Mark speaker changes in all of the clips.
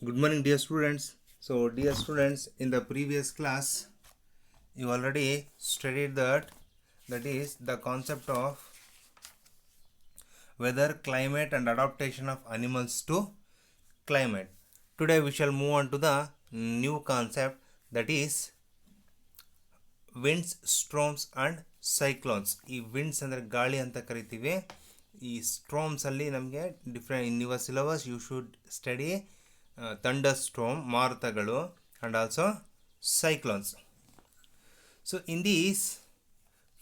Speaker 1: Good morning, dear students. So, dear students, in the previous class, you already studied that is the concept of weather, climate, and adaptation of animals to climate. Today, we shall move on to the new concept that is winds, storms, and cyclones. ಈ winds ಅಂದರೆ ಗಾಳಿ ಅಂತ ಕರಿತೀವಿ. ಈ storms ಅಲ್ಲಿ ನಮಗೆ different in your syllabus you should study thunder storm ಮಾರುತಗಳು and also cyclones. So in these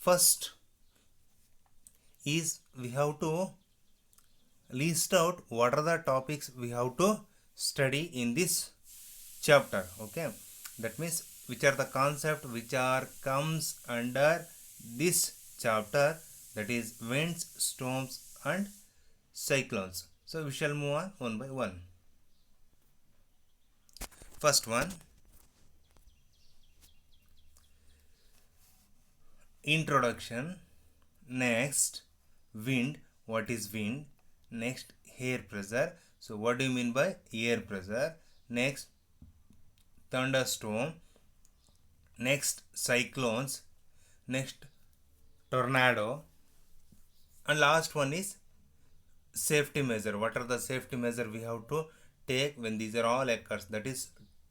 Speaker 1: first is we have to list out what are the topics we have to study in this chapter. Okay, that means which are the concept which are comes under this chapter, that is winds, storms and cyclones. So we shall move on one by one. First one, introduction. Next, wind. What is wind? Next, air pressure. So what do you mean by air pressure? Next, thunderstorm. Next, cyclones. Next, tornado. And last one is safety measure. What are the safety measure we have to take when these are all occurs? That is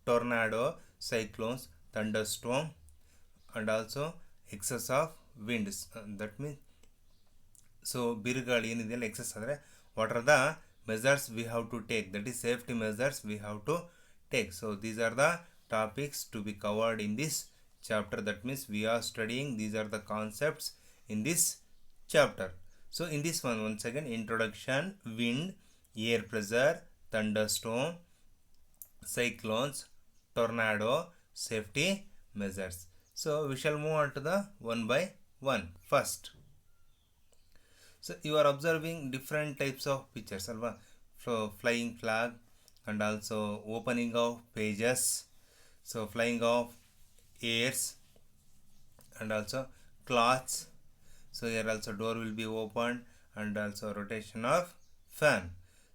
Speaker 1: tornado, cyclones, thunderstorm and also excess of winds. That means so ಬಿರುಗಾಳಿ ಏನಿದೆಯಲ್ಲ excess ಆದರೆ what are the measures we have to take, that is safety measures we have to take. So these are the topics to be covered in this chapter. That means we are studying these are the concepts in this chapter. So in this one, once again, introduction, wind, air pressure, thunderstorm, cyclones, tornado, safety measures. So we shall move on to the one by one. First, so you are observing different types of pictures, alva? So flying flag and also opening of pages, so flying of airs and also cloths. So here also door will be opened and also rotation of fan.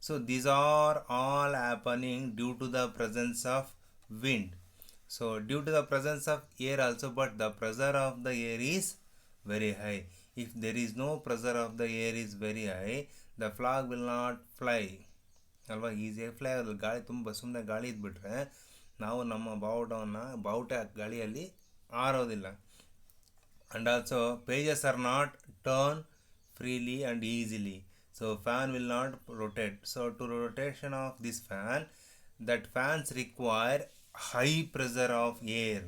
Speaker 1: So these are all happening due to the presence of wind. So due to the presence of air also, but the pressure of the air is very high. If there is no pressure of the air is very high, the flag will not fly. ಅಲ್ವಾ, ಈಸಿಯಾಗಿ fly ಆಗೋದು. ಗಾಳಿ ತುಂಬ ಸುಮ್ಮನೆ ಗಾಳಿ ಇದ್ಬಿಟ್ರೆ ನಾವು ನಮ್ಮ ಬಾವುಟ ಗಾಳಿಯಲ್ಲಿ ಆರೋದಿಲ್ಲ. And also pages are not turned freely and easily, so fan will not rotate. So to rotation of this fan, that fans require high pressure of air,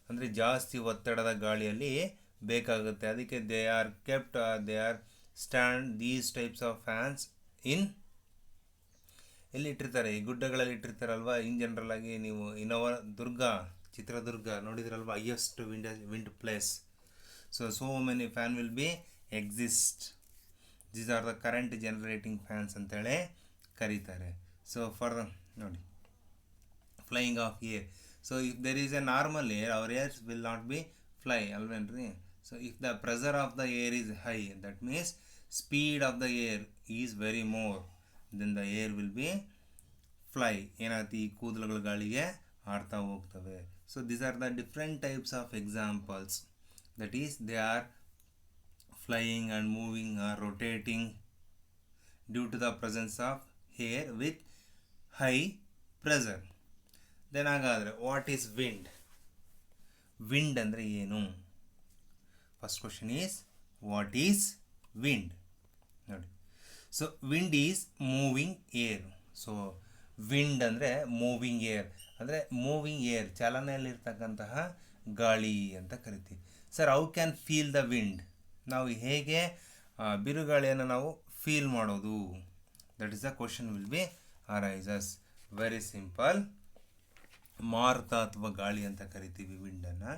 Speaker 1: ಅಂದರೆ ಜಾಸ್ತಿ ಒತ್ತಡದ ಗಾಳಿಯಲ್ಲಿ ಬೇಕಾಗುತ್ತೆ. ಅದಕ್ಕೆ they are kept they are stand these types of fans in ಎಲ್ಲಿ ಇಟ್ಟಿರ್ತಾರೆ, ಈ ಗುಡ್ಡಗಳಲ್ಲಿ ಇಟ್ಟಿರ್ತಾರಲ್ವ. ಇನ್ ಜನರಲ್ ಆಗಿ ನೀವು ಚಿತ್ರದುರ್ಗ ನೋಡಿದ್ರಲ್ವ, highest wind place. So many fan will be exist. These are the current generating fans ಅಂತೇಳಿ ಕರೀತಾರೆ. So for ನೋಡಿ flying of air. So if there is a normal air, our air will not be fly ಅಲ್ವೇನ್ರಿ. So if the pressure of the air is high, that means speed of the air is very more, then the air will be fly. ಏನಾಗುತ್ತೆ, ಈ ಕೂದಲುಗಳ ಗಾಳಿಗೆ ಆಡ್ತಾ ಹೋಗ್ತವೆ. So these are the different types of examples. That is, they are flying and moving or rotating due to the presence of air with high pressure. Then ಹಾಗಾದರೆ what is wind? Wind ಅಂದರೆ ಏನು? First question is, what is wind? ನೋಡಿ, so wind is moving air. So wind ಅಂದರೆ moving air, ಅಂದರೆ moving air, ಚಲನೆಯಲ್ಲಿರ್ತಕ್ಕಂತಹ ಗಾಳಿ ಅಂತ ಕರಿತೀವಿ. Sir, how can feel the wind? ನಾವು ಹೇಗೆ ಬಿರುಗಾಳಿಯನ್ನು ನಾವು ಫೀಲ್ ಮಾಡೋದು? That is the question will be arises. Very simple. ಮಾರುತ ಅಥವಾ ಗಾಳಿ ಅಂತ ಕರಿತೀವಿ ವಿಂಡನ್ನು.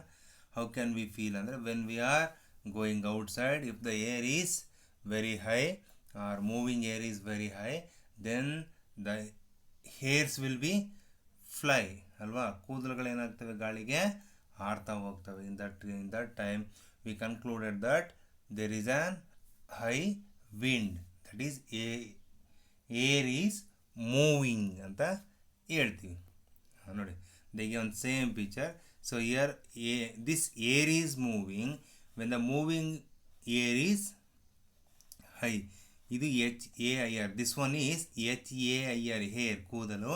Speaker 1: ಹೌ ಕ್ಯಾನ್ ವಿ ಫೀಲ್ ಅಂದರೆ, when we are going outside, if the air is very high or moving air is very high, then the hairs will be fly ಅಲ್ವಾ. ಕೂದಲುಗಳೇನಾಗ್ತವೆ, ಗಾಳಿಗೆ ಆಡ್ತಾ ಹೋಗ್ತವೆ. In that time we concluded that there is an high wind, that is air is moving ಅಂತ ಹೇಳ್ತೀವಿ. ನೋಡಿ they give one same picture. So here this air is moving when the moving air is high. ಇದು HAIR. This one is HAIR hair ಕೂದಲು.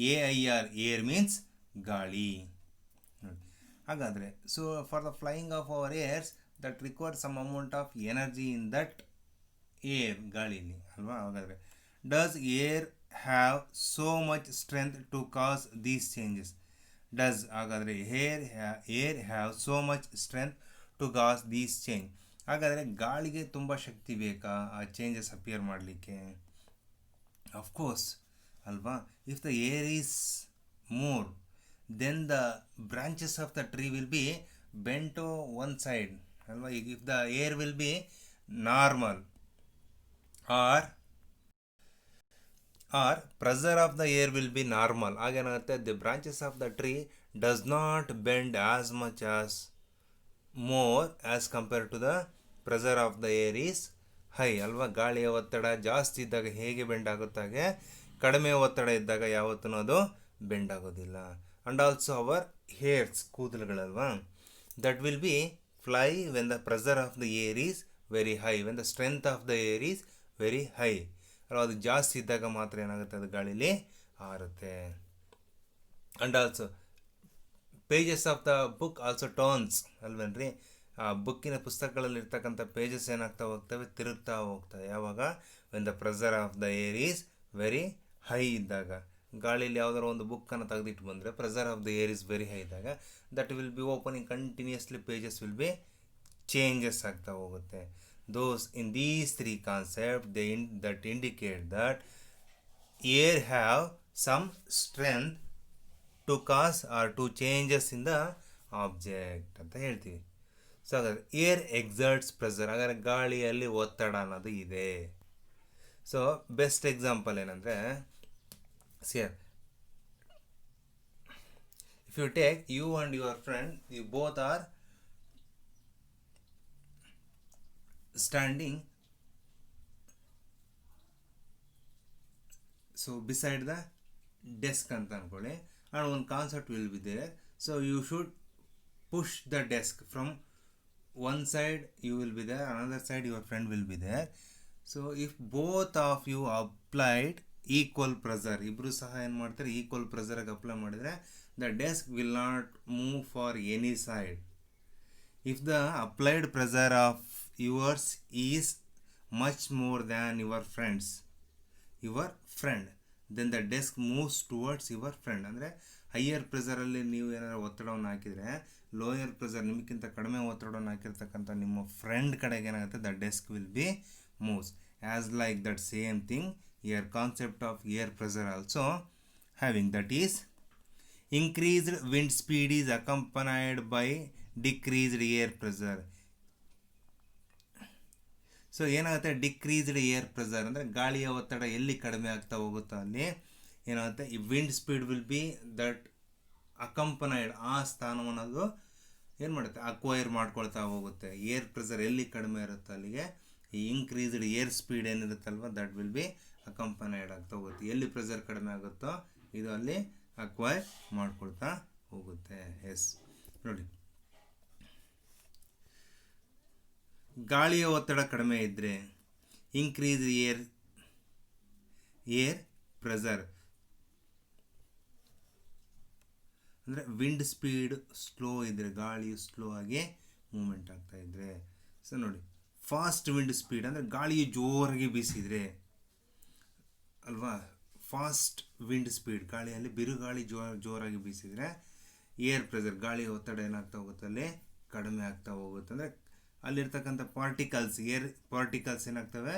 Speaker 1: AIR air means ಗಾಳಿ. ಹಾಗಾದರೆ so for the flying of our airs that require some amount of energy in that air, ಗಾಳಿಲಿ ಅಲ್ವಾ. ಹಾಗಾದರೆ does air have so much strength to cause these changes? Does ಹಾಗಾದರೆ air have so much strength to cause these change. ಹಾಗಾದರೆ ಗಾಳಿಗೆ ತುಂಬ ಶಕ್ತಿ ಬೇಕಾ ಆ ಚೇಂಜಸ್ ಅಪಿಯರ್ ಮಾಡಲಿಕ್ಕೆ? ಅಫ್ಕೋರ್ಸ್ ಅಲ್ವಾ. If the air is more then the branches of the tree will be bend to one side ಅಲ್ವಾ. ಈಗ if the air will be normal or pressure of the air will be normal, ಆಗೇನಾಗುತ್ತೆ the branches of the tree does not bend as much as more as compared to the pressure of the air is high ಅಲ್ವಾ. ಗಾಳಿಯ ಒತ್ತಡ ಜಾಸ್ತಿ ಇದ್ದಾಗ ಹೇಗೆ bend ಆಗುತ್ತಾಗೆ, ಕಡಿಮೆ ಒತ್ತಡ ಇದ್ದಾಗ ಯಾವತ್ತೂ ಅದು ಬೆಂಡ್ ಆಗೋದಿಲ್ಲ. ಆ್ಯಂಡ್ ಆಲ್ಸೋ ಅವರ್ ಹೇರ್ಸ್ ಕೂದಲುಗಳಲ್ವಾ, that will be fly when the pressure of the air is very high, when the strength of the air is very high. ಅದು ಜಾಸ್ತಿ ಇದ್ದಾಗ ಮಾತ್ರ ಏನಾಗುತ್ತೆ, ಅದು ಗಾಳೀಲಿ ಹಾರುತ್ತೆ. And also pages of the book also turns ಅಲ್ವೇನ್ರಿ. ಆ ಬುಕ್ಕಿನ ಪುಸ್ತಕಗಳಲ್ಲಿ ಇರ್ತಕ್ಕಂಥ ಪೇಜಸ್ ಏನಾಗ್ತಾ ಹೋಗ್ತವೆ, ತಿರುಗ್ತಾ ಹೋಗ್ತವೆ. ಯಾವಾಗ? When the pressure of the air is very high ಇದ್ದಾಗ. ಗಾಳೀಲಿ ಯಾವ್ದಾದ್ರು ಒಂದು ಬುಕ್ಕನ್ನು ತೆಗೆದಿಟ್ಟು ಬಂದರೆ pressure of the air is very high ಇದ್ದಾಗ that will be opening continuously, pages will be changes ಆಗ್ತಾ ಹೋಗುತ್ತೆ. Those in these three concepts that indicate that air have some strength to cause or to changes in the object ಅಂತ ಹೇಳ್ತೀವಿ. So ಹಾಗಾದ್ರೆ air ಎಕ್ಸರ್ಟ್ಸ್ pressure, ಹಾಗಾದ್ರೆ ಗಾಳಿಯಲ್ಲಿ ಒತ್ತಡ ಅನ್ನೋದು ಇದೆ. ಸೊ ಬೆಸ್ಟ್ ಎಕ್ಸಾಂಪಲ್ ಏನಂದರೆ, see here if you take you and your friend, you both are standing so beside the desk ಅಂತ ಅನ್ಕೊಳ್ಳಿ, and one concept will be there. So you should push the desk from one side, you will be there, another side your friend will be there. So if both of you applied equal pressure, ಇಬ್ರು ಸಹ ಏನು ಮಾಡ್ತಾರೆ, equal ಪ್ರೆಷರ್ಗೆ apply ಮಾಡಿದರೆ the desk will not move for any side. If the applied pressure of yours is much more than your friend, then the desk moves towards your friend. ಅಂದರೆ higher ಪ್ರೆಷರಲ್ಲಿ ನೀವು ಏನಾದ್ರು ಒತ್ತಡವನ್ನು ಹಾಕಿದರೆ, ಲೋಯರ್ ಪ್ರೆಷರ್ ನಿಮಗಿಂತ ಕಡಿಮೆ ಒತ್ತಡವನ್ನು ಹಾಕಿರ್ತಕ್ಕಂಥ ನಿಮ್ಮ ಫ್ರೆಂಡ್ ಕಡೆಗೆ ಏನಾಗುತ್ತೆ, the desk will be moves. As like that same thing your concept of air pressure also having, that is increased wind speed is accompanied by decreased air pressure. So ಏನಾಗುತ್ತೆ, decreased air pressure ಅಂದರೆ ಗಾಳಿಯ ಒತ್ತಡ ಎಲ್ಲಿ ಕಡಿಮೆ ಆಗ್ತಾ ಹೋಗುತ್ತೋ ಅಲ್ಲಿ ಏನಾಗುತ್ತೆ, ಈ wind speed will be that accompanied, ಆ ಸ್ಥಾನವನ್ನು ಅದು ಏನು ಮಾಡುತ್ತೆ, ಅಕ್ವೈರ್ ಮಾಡ್ಕೊಳ್ತಾ ಹೋಗುತ್ತೆ. ಏರ್ ಪ್ರೆಷರ್ ಎಲ್ಲಿ ಕಡಿಮೆ ಇರುತ್ತೆ ಅಲ್ಲಿಗೆ ಈ ಇನ್ಕ್ರೀಸ್ಡ್ ಏರ್ ಸ್ಪೀಡ್ ಏನಿರುತ್ತಲ್ವ ದಟ್ ವಿಲ್ ಬಿ ಅಕಂಪನೈಡ್ ಆಗ್ತಾ ಹೋಗುತ್ತೆ. ಎಲ್ಲಿ ಪ್ರೆಷರ್ ಕಡಿಮೆ ಆಗುತ್ತೋ ಇದು ಅಲ್ಲಿ ಅಕ್ವೈರ್ ಮಾಡ್ಕೊಳ್ತಾ ಹೋಗುತ್ತೆ. ಎಸ್ ನೋಡಿ, ಗಾಳಿಯ ಒತ್ತಡ ಕಡಿಮೆ ಇದ್ದರೆ ಇನ್ಕ್ರೀಸ್ ಏರ್ ಪ್ರೆಷರ್ ಅಂದರೆ ವಿಂಡ್ ಸ್ಪೀಡ್ ಸ್ಲೋ ಇದ್ದರೆ, ಗಾಳಿಯು ಸ್ಲೋ ಆಗಿ ಮೂಮೆಂಟ್ ಆಗ್ತಾ ಇದ್ದರೆ. ಸೊ ನೋಡಿ, ಫಾಸ್ಟ್ ವಿಂಡ್ ಸ್ಪೀಡ್ ಅಂದರೆ ಗಾಳಿಯು ಜೋರಾಗಿ ಬೀಸಿದರೆ ಅಲ್ವಾ, ಫಾಸ್ಟ್ ವಿಂಡ್ ಸ್ಪೀಡ್ ಗಾಳಿಯಲ್ಲಿ ಬಿರುಗಾಳಿ ಜೋರಾಗಿ ಬೀಸಿದರೆ ಏರ್ ಪ್ರೆಷರ್ ಗಾಳಿಯ ಒತ್ತಡ ಏನಾಗ್ತಾ ಹೋಗುತ್ತೆ, ಅಲ್ಲಿ ಕಡಿಮೆ ಆಗ್ತಾ ಹೋಗುತ್ತೆ. ಅಂದರೆ ಅಲ್ಲಿರ್ತಕ್ಕಂಥ ಪಾರ್ಟಿಕಲ್ಸ್, ಏರ್ ಪಾರ್ಟಿಕಲ್ಸ್ ಏನಾಗ್ತವೆ,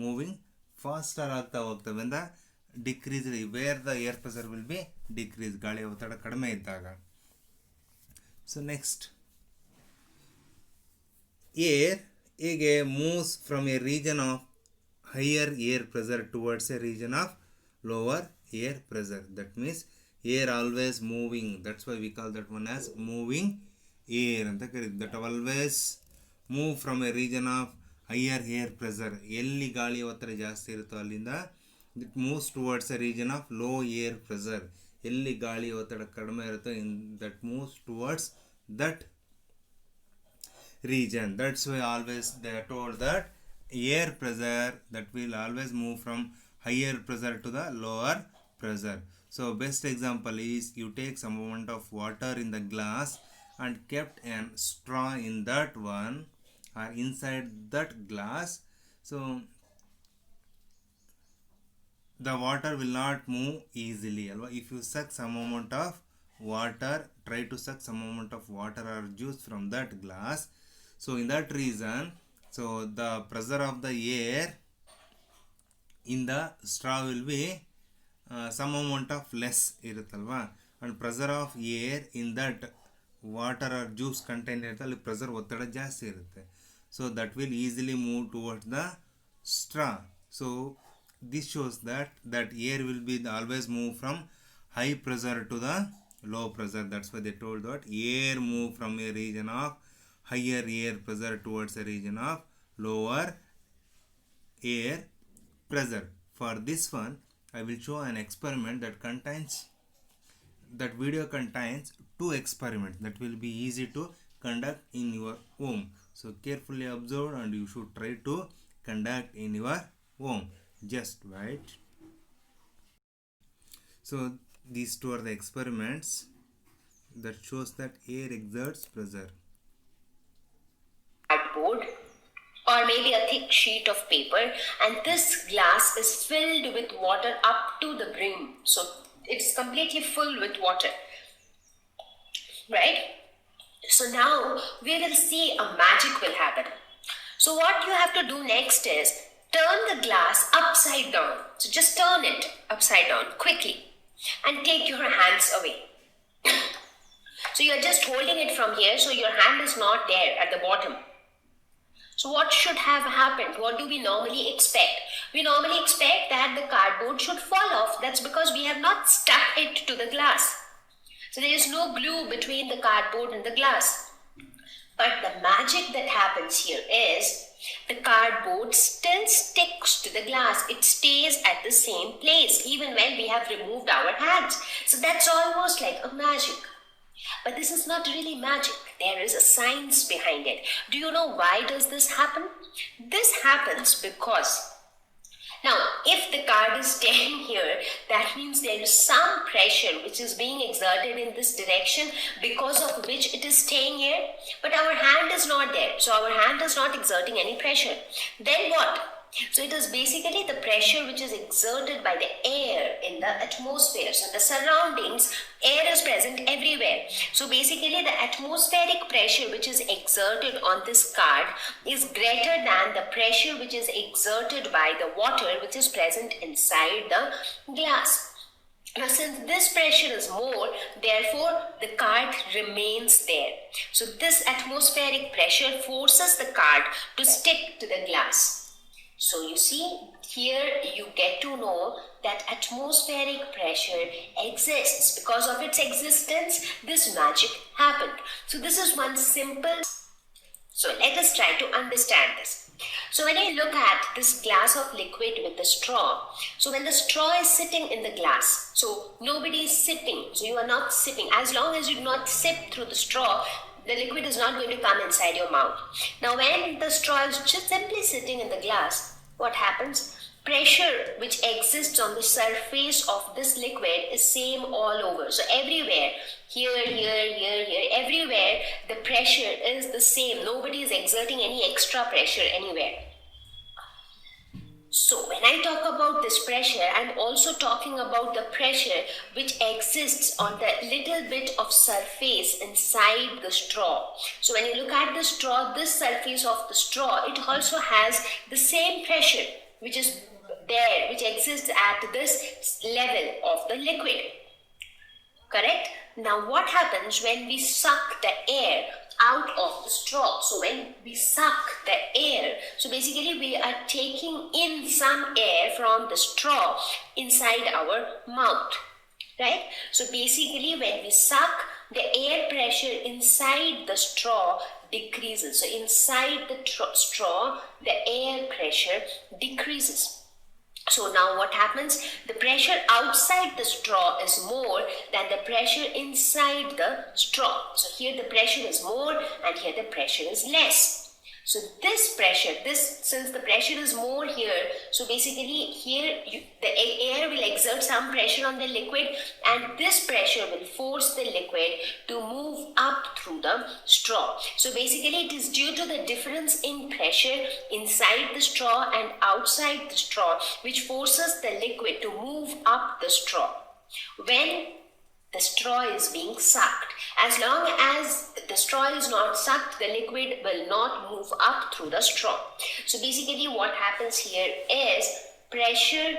Speaker 1: ಮೂವಿಂಗ್ ಫಾಸ್ಟರ್ ಆಗ್ತಾ ಹೋಗ್ತವೆ. ಅಂದ decrease where the air pressure will be decrease, ಗಾಳಿಯ ಒತ್ತಡ ಕಡಿಮೆ ಇದ್ದಾಗ. ಸೊ ನೆಕ್ಸ್ಟ್, ಏರ್ ಹೇಗೆ moves from a region of higher air pressure towards a region of lower air pressure. That means air always moving, that's why we call that one as moving air ಅಂತ ಕರೀತೀವಿ. that always move from a region of higher air pressure, ಎಲ್ಲಿ ಗಾಳಿಯ ಒತ್ತಡ ಜಾಸ್ತಿ ಇರುತ್ತೋ ಅಲ್ಲಿಂದ It moves towards a region of low air pressure. ಎಲ್ಲಿ ಗಾಳಿ ಒತ್ತಡ ಕಡಿಮೆ ಇರುತ್ತೆ that moves towards that region. That's why always they are told that air pressure that will always move from higher pressure to the lower pressure. So best example is you take some amount of water in the glass and kept a straw in that one or inside that glass. So the water will not move easily. If you suck some amount of water, try to suck some amount of water or juice from that glass. So in that reason, so the pressure of the air in the straw will be some amount of less irutalva, and pressure of air in that water or juice container iruttalla pressure ಒತ್ತಡ ಜಾಸ್ತಿ ಇರುತ್ತೆ. So that will easily move towards the straw. So this shows that air will be always move from high pressure to the low pressure. That's why they told that air move from a region of higher air pressure towards a region of lower air pressure. For this one, I will show an experiment that video contains 2 experiments that will be easy to conduct in your home. So carefully observe and you should try to conduct in your home. Just wait. So these 2 are the experiments that shows that air exerts pressure.
Speaker 2: Cardboard or maybe a thick sheet of paper, and this glass is filled with water up to the brim. So it's completely full with water, right? So now we will see a magic will happen. So what you have to do next is turn the glass upside down. So just turn it upside down quickly and take your hands away. So you're just holding it from here, so your hand is not there at the bottom. So what should have happened? What do we normally expect? We normally expect that the cardboard should fall off. That's because we have not stuck it to the glass. So there is no glue between the cardboard and the glass. But the magic that happens here is the cardboard still sticks to the glass. It stays at the same place even when we have removed our hands. So that's almost like a magic. But this is not really magic. There is a science behind it. Do you know why does this happen? This happens because now if the card is staying here, that means there is some pressure which is being exerted in this direction because of which it is staying here. But our hand is not there. So our hand is not exerting any pressure. Then what? So it is basically the pressure which is exerted by the air in the atmosphere. So in the surroundings, air is present everywhere. So basically the atmospheric pressure which is exerted on this card is greater than the pressure which is exerted by the water which is present inside the glass. Now since this pressure is more, therefore the card remains there. So this atmospheric pressure forces the card to stick to the glass. So you see, here you get to know that atmospheric pressure exists. Because of its existence, this magic happened. So this is one simple. So let us try to understand this. So when I look at this glass of liquid with the straw, so when the straw is sitting in the glass, so nobody is sipping, so you are not sipping. As long as you do not sip through the straw, the liquid is not going to come inside your mouth. Now when the straw is just simply sitting in the glass, what happens? Pressure which exists on the surface of this liquid is same all over. So everywhere, here, everywhere, the pressure is the same. Nobody is exerting any extra pressure anywhere. So when I talk about this pressure, I'm also talking about the pressure which exists on the little bit of surface inside the straw. So when you look at the straw, this surface of the straw, it also has the same pressure which is there, which exists at this level of the liquid. Correct? Now what happens when we suck the air out of the straw? So when we suck the air, so basically we are taking in some air from the straw inside our mouth, right? So basically when we suck, the air pressure inside the straw decreases. So inside the straw, the air pressure decreases. So now what happens? The pressure outside the straw is more than the pressure inside the straw. So here the pressure is more and here the pressure is less. So this pressure, since the pressure is more here, so basically here the air will exert some pressure on the liquid, and this pressure will force the liquid to move up through the straw. So basically it is due to the difference in pressure inside the straw and outside the straw which forces the liquid to move up the straw. When the straw is being sucked, as long as the straw is not sucked, the liquid will not move up through the straw. So basically what happens here is pressure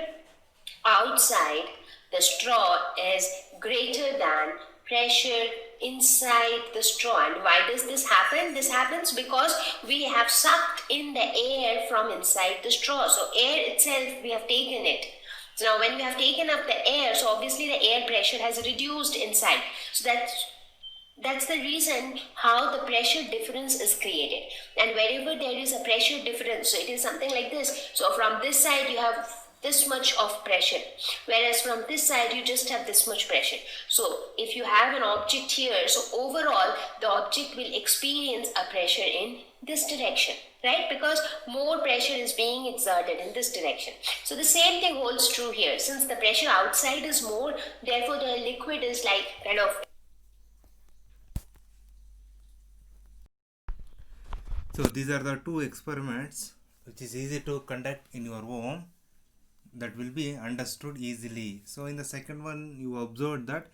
Speaker 2: outside the straw is greater than pressure inside the straw. And why does this happen? This happens because we have sucked in the air from inside the straw. So air itself, we have taken it. So now when we have taken up the air, so obviously the air pressure has reduced inside. So that's the reason how the pressure difference is created. And wherever there is a pressure difference, so it is something like this. So from this side you have this much of pressure, whereas from this side you just have this much pressure. So if you have an object here, so overall the object will experience a pressure in this direction, right? Because more pressure is being exerted in this direction. So the same thing holds true here. Since the pressure outside is more, therefore the liquid is like kind of.
Speaker 1: So these are the two experiments which is easy to conduct in your home, that will be understood easily. So in the second one you observed that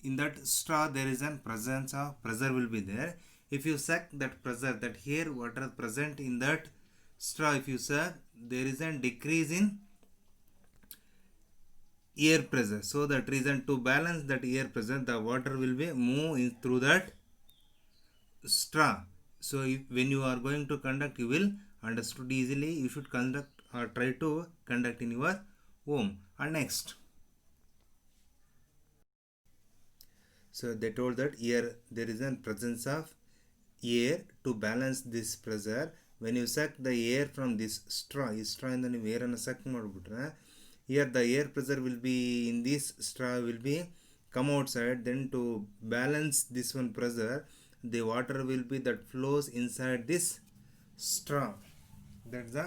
Speaker 1: in that straw there is an presence of pressure will be there. If you suck that pressure, that here water present in that straw, if you suck, there is a decrease in air pressure. So that reason, to balance that air pressure, the water will be move in through that straw. So when you are going to conduct, you will understood easily. You should conduct or try to conduct in your home. And next, so they told that here there is a presence of air. To balance this pressure, when you suck the air from this straw, ಇಂದ ನೀವು ಏರನ್ನು suck ಮಾಡಿಬಿಟ್ರೆ, here the air pressure will be in this straw will be come outside. Then to balance this one pressure, the water will be that flows inside this straw. That's the.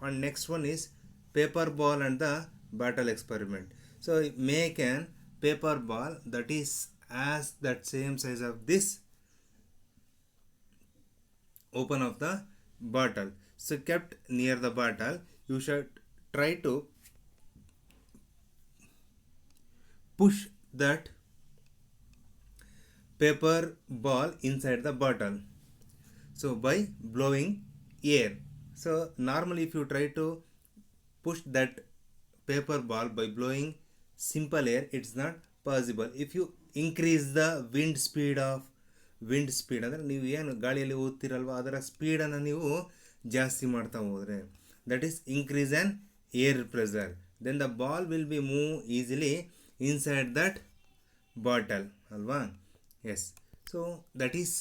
Speaker 1: And next one is paper ball and the bottle experiment. So make an paper ball that is as that same size of this open of the bottle. So kept near the bottle, you should try to push that paper ball inside the bottle. So by blowing air. So normally if you try to push that paper ball by blowing simple air, it's not possible. If you increase the wind speed ಅಂದರೆ ನೀವು ಏನು ಗಾಳಿಯಲ್ಲಿ ಓದ್ತಿರಲ್ವ ಅದರ ಸ್ಪೀಡನ್ನು ನೀವು ಜಾಸ್ತಿ ಮಾಡ್ತಾ ಹೋದರೆ, that is increase an air pressure, then the ball will be move easily inside that bottle ಅಲ್ವಾ. Yes, so that is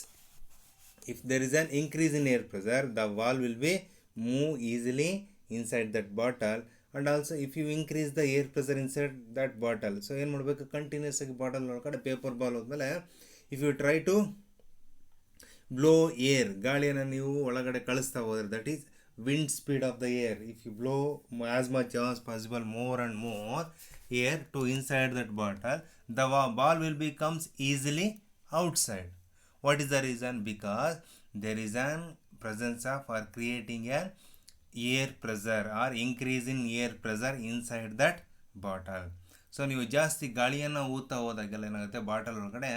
Speaker 1: if there is an increase in air pressure, the ball will be move easily inside that bottle. And also if you increase the air pressure inside that bottle, so ಏನು ಮಾಡಬೇಕು, continuous ಆಗಿ bottle ಒಳಗಡೆ paper ball ಹೋದ್ಮೇಲೆ if you try to blow air, ಗಾಳಿಯನ್ನು ನೀವು ಒಳಗಡೆ ಕಳಿಸ್ತಾ ಹೋದರೆ, that is wind speed of the air. If you blow as much as possible more and more air to inside that bottle, the ball will becomes easily outside. What is the reason? Because there is an presence of or creating an air pressure or increase in air pressure inside that bottle. So ನೀವು ಜಾಸ್ತಿ ಗಾಳಿಯನ್ನು ಊದ್ತಾ ಹೋದಾಗೆಲ್ಲ ಏನಾಗುತ್ತೆ, bottle ಒಳಗಡೆ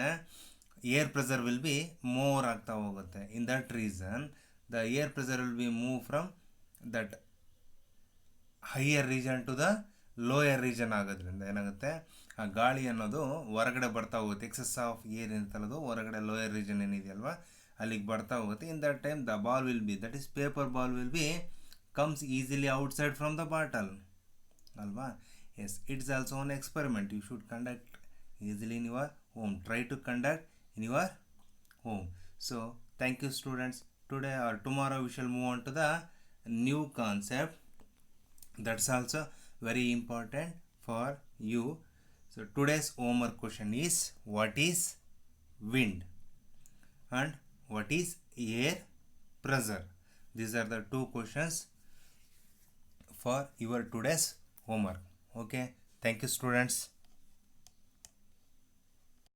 Speaker 1: air pressure will be more ಆಗ್ತಾ ಹೋಗುತ್ತೆ. In that reason the air pressure will be move from that higher region to the lower region ಆಗೋದ್ರಿಂದ ಏನಾಗುತ್ತೆ, ಆ ಗಾಳಿ ಅನ್ನೋದು ಹೊರಗಡೆ ಬರ್ತಾ ಹೋಗುತ್ತೆ. ಎಕ್ಸಸ್ ಆಫ್ ಏರ್ ಇರ್ತಲ್ಲದು ಹೊರಗಡೆ ಲೋಯರ್ ರೀಜನ್ ಏನಿದೆಯಲ್ವಾ ಅಲ್ಲಿಗೆ ಬರ್ತಾ ಹೋಗುತ್ತೆ. In that time the ball will be, that is paper ball will be comes easily outside from the bottle ಅಲ್ವಾ. Yes, it's also one experiment you should conduct easily in your home. Try to conduct in your home. So thank you students. Today or tomorrow we shall move on to the new concept. That's also very important for you. So today's homework question is, what is wind and what is air pressure? These are the two questions for your today's homework. Okay, thank you students.